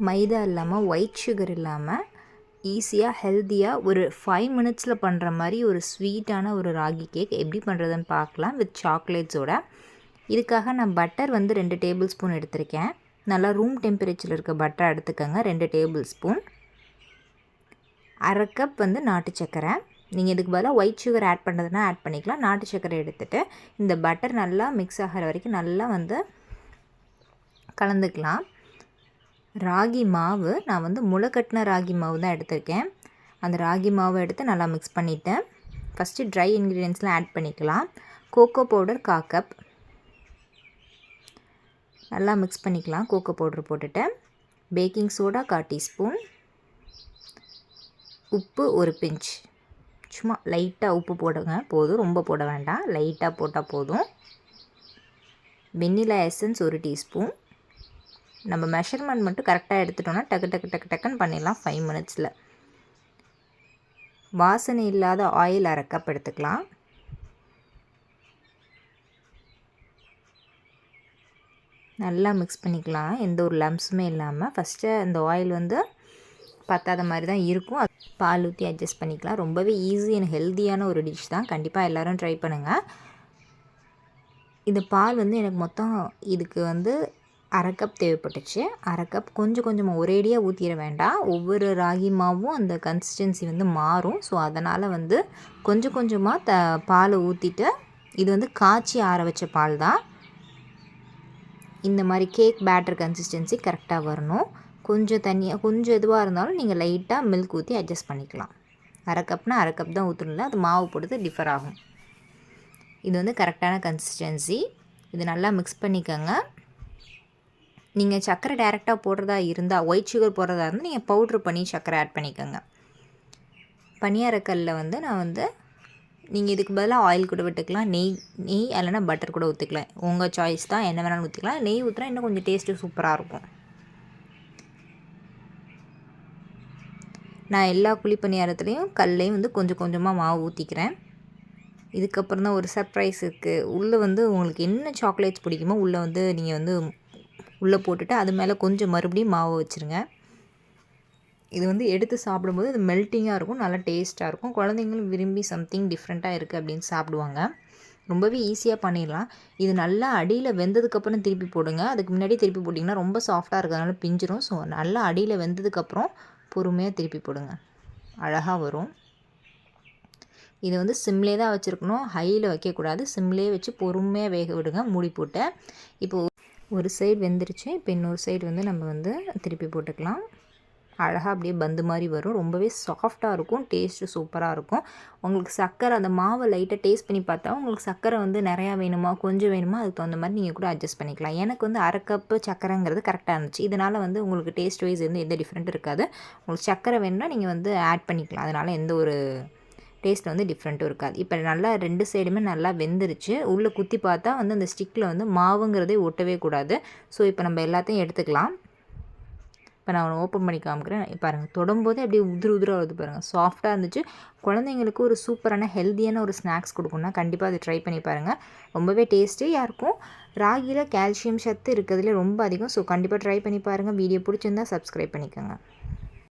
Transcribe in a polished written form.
மைதா இல்லாமல் white sugar இல்லாமல் ஈஸியாக ஹெல்த்தியாக ஒரு 5 மினிட்ஸில் பண்ணுற மாதிரி ஒரு ஸ்வீட்டான ஒரு ராகி கேக் எப்படி பண்ணுறதுன்னு பார்க்கலாம் வித் சாக்லேட்ஸோட. இதுக்காக நான் பட்டர் வந்து 2 டேபிள் ஸ்பூன் எடுத்திருக்கேன். நல்லா ரூம் டெம்பரேச்சரில் இருக்க பட்டர் எடுத்துக்கோங்க. 2 டேபிள் ஸ்பூன். அரை கப் வந்து நாட்டு சர்க்கரை. நீங்கள் இதுக்கு பதிலாக ஒயிட் சுகர் ஆட் பண்ணுறதுனா ஆட் பண்ணிக்கலாம். நாட்டு சர்க்கரை எடுத்துகிட்டு இந்த பட்டர் நல்லா மிக்ஸ் ஆகிற வரைக்கும் நல்லா வந்து கலந்துக்கலாம். ராகி மாவு நான் வந்து முளைக்கட்டின ராகி மாவு தான் எடுத்திருக்கேன். அந்த ராகி மாவை எடுத்து நல்லா மிக்ஸ் பண்ணிவிட்டேன். ஃபஸ்ட்டு ட்ரை இன்க்ரீடியன்ட்ஸ்லாம் ஆட் பண்ணிக்கலாம். கோகோ பவுடர் 1/4 கப் நல்லா மிக்ஸ் பண்ணிக்கலாம். கோகோ பவுடர் போட்டுட்டேன். பேக்கிங் சோடா 1/4 டீஸ்பூன், உப்பு ஒரு பிஞ்ச், சும்மா லைட்டாக உப்பு போடுங்க போதும், ரொம்ப போட வேண்டாம், லைட்டாக போட்டால் போதும். Vanilla essence 1 teaspoon. நம்ம மெஷர்மெண்ட் மட்டும் கரெக்டாக எடுத்துட்டோன்னா டக்குன்னு பண்ணிடலாம் 5 மினிட்ஸில். வாசனை இல்லாத ஆயில் அரை கப் எடுத்துக்கலாம். நல்லா மிக்ஸ் பண்ணிக்கலாம், எந்த ஒரு லம்ஸுமே இல்லாமல். ஃபஸ்ட்டு அந்த ஆயில் வந்து பத்தாத மாதிரி தான் இருக்கும். பால் ஊற்றி அட்ஜஸ்ட் பண்ணிக்கலாம். ரொம்பவே ஈஸி அண்ட் ஹெல்த்தியான ஒரு டிஷ் தான். கண்டிப்பாக எல்லோரும் ட்ரை பண்ணுங்கள். இந்த பால் வந்து எனக்கு மொத்தம் இதுக்கு வந்து அரை கப் தேவைப்பட்டுச்சு. அரை கப் கொஞ்சம் கொஞ்சமாக ஒரேடியாக ஊற்றிட வேண்டாம். ஒவ்வொரு ராகி மாவும் அந்த கன்சிஸ்டன்சி வந்து மாறும். ஸோ அதனால் வந்து கொஞ்சம் கொஞ்சமாக பாலை ஊற்றிட்டு, இது வந்து காய்ச்சி ஆற வச்ச பால் தான். இந்த மாதிரி கேக் பேட்டர் கன்சிஸ்டன்சி கரெக்டாக வரணும். கொஞ்சம் தண்ணியாக கொஞ்சம் எதுவாக இருந்தாலும் நீங்கள் லைட்டாக மில்க் ஊற்றி அட்ஜஸ்ட் பண்ணிக்கலாம். அரை கப்னால் அரை கப் தான் ஊற்றணும்ல, அது மாவு பொறுத்து டிஃபர் ஆகும். இது வந்து கரெக்டான கன்சிஸ்டன்சி. இது நல்லா மிக்ஸ் பண்ணிக்கோங்க. நீங்கள் சர்க்கரை டேரெக்டாக போடுறதா இருந்தால், ஒயிட் சுகர் போடுறதா இருந்தால் நீங்கள் பவுட்ரு பண்ணி சர்க்கரை ஆட் பண்ணிக்கோங்க. பனியாரக்கல்லில் வந்து நான் வந்து நீங்கள் இதுக்கு பதிலாக ஆயில் கூட விட்டுக்கலாம். நெய் இல்லைனா பட்டர் கூட ஊற்றிக்கலாம். உங்கள் சாய்ஸ் தான், என்ன வேணாலும் ஊற்றிக்கலாம். நெய் ஊற்றினா இன்னும் கொஞ்சம் டேஸ்ட்டு சூப்பராக இருக்கும். நான் எல்லா குழி பணியாரத்துலேயும் கல்லையும் வந்து கொஞ்சம் கொஞ்சமாக மாவு ஊற்றிக்கிறேன். இதுக்கப்புறம் தான் ஒரு சர்ப்ரைஸ் இருக்குது. உள்ளே வந்து உங்களுக்கு என்ன சாக்லேட்ஸ் பிடிக்குமோ உள்ளே வந்து நீங்கள் வந்து உள்ளே போட்டுட்டு அது மேலே கொஞ்சம் மறுபடியும் மாவு வச்சுருங்க. இது வந்து எடுத்து சாப்பிடும்போது இது மெல்ட்டிங்காக இருக்கும், நல்லா டேஸ்ட்டாக இருக்கும். குழந்தைங்களும் விரும்பி சம்திங் டிஃப்ரெண்ட்டாக இருக்குது அப்படின்னு சாப்பிடுவாங்க. ரொம்பவே ஈஸியாக பண்ணிடலாம். இது நல்லா அடியில் வெந்ததுக்கப்புறம் திருப்பி போடுங்க. அதுக்கு முன்னாடி திருப்பி போட்டிங்கன்னா ரொம்ப சாஃப்டாக இருக்கிறதுனால பிஞ்சிரும். ஸோ நல்லா அடியில் வெந்ததுக்கப்புறம் பொறுமையாக திருப்பி போடுங்க, அழகாக வரும். இதை வந்து சிம்லே தான் வச்சுருக்கணும், ஹையில் வைக்கக்கூடாது. சிம்லே வச்சு பொறுமையாக வேக விடுங்க மூடி போட்டு. இப்போது ஒரு சைடு வெந்துருச்சு. இப்போ இன்னொரு சைடு வந்து நம்ம வந்து திருப்பி போட்டுக்கலாம். அழகாக அப்படியே பந்து மாதிரி வரும். ரொம்பவே சாஃப்டாக இருக்கும், டேஸ்ட்டு சூப்பராக இருக்கும். உங்களுக்கு சர்க்கரை அந்த மாவை லைட்டாக டேஸ்ட் பண்ணி பார்த்தா உங்களுக்கு சர்க்கரை வந்து நிறையா வேணுமா கொஞ்சம் வேணுமா அதுக்கு தகுந்த மாதிரி நீங்கள் கூட அட்ஜஸ்ட் பண்ணிக்கலாம். எனக்கு வந்து அரை கப்பு சர்க்கரைங்கிறது கரெக்டாக இருந்துச்சு. இதனால் வந்து உங்களுக்கு டேஸ்ட் வைஸ் வந்து எந்த டிஃப்ரெண்ட்டும் இருக்காது. உங்களுக்கு சர்க்கரை வேணும்னா நீங்கள் வந்து ஆட் பண்ணிக்கலாம். அதனால் எந்த ஒரு டேஸ்ட் வந்து டிஃப்ரெண்ட்டும் இருக்காது. இப்போ நல்லா 2 சைடுமே நல்லா வெந்துருச்சு. உள்ளே குத்தி பார்த்தா வந்து அந்த ஸ்டிக்கில் வந்து மாவுங்கிறதே ஒட்டவே கூடாது. ஸோ இப்போ நம்ம எல்லாத்தையும் எடுத்துக்கலாம். இப்போ நான் ஓப்பன் பண்ணி காமிக்கிறேன். பாருங்கள், தொடும்போதே அப்படியே உதிராக வருது பாருங்கள், சாஃப்டாக இருந்துச்சு. குழந்தைங்களுக்கு ஒரு சூப்பரான ஹெல்த்தியான ஒரு ஸ்நாக்ஸ் கொடுக்கணும்னா கண்டிப்பாக அதை ட்ரை பண்ணி பாருங்கள். ரொம்பவே டேஸ்டியாக இருக்கும். ராகியில் கால்சியம் சத்து இருக்கிறதுல ரொம்ப அதிகம். ஸோ கண்டிப்பாக ட்ரை பண்ணி பாருங்கள். வீடியோ பிடிச்சிருந்தா சப்ஸ்கிரைப் பண்ணிக்கோங்க.